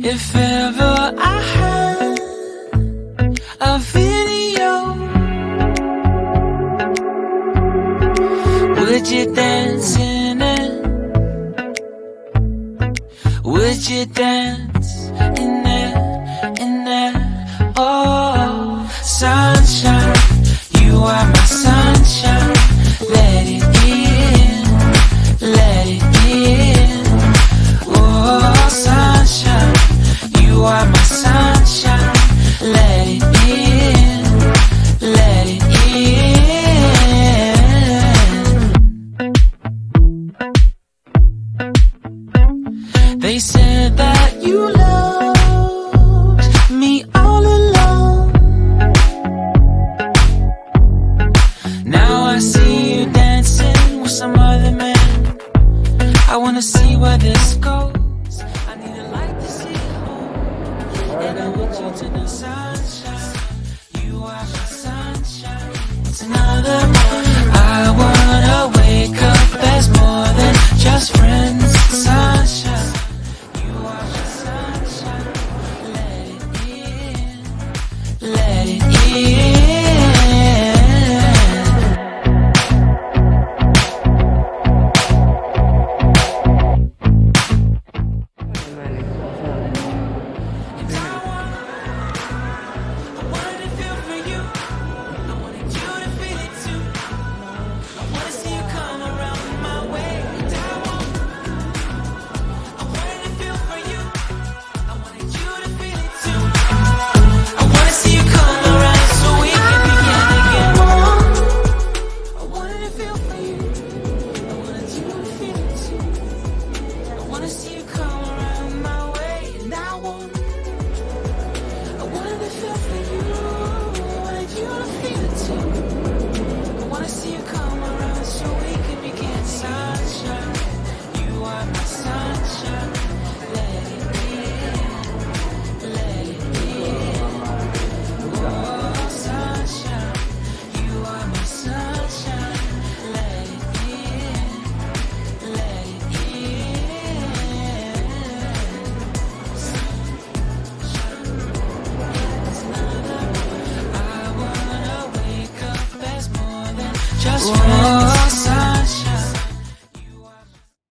If ever I had a video, would you dance in it? Would you dance in it, in it? Oh, sunshine, you are my sunshine. Let it in, let it in. Oh, sunshine, you are my sunshine. Let it in, let it in. They said that you loved me all along. Now I see you dancing with some other man. I wanna see where this goes. I need a light to see home. And I want you to know, sunshine, you are my sunshine. It's another morning. I wanna wake up as more than just friends. Sunshine, you are my sunshine. Let it in, let it in. Just friends.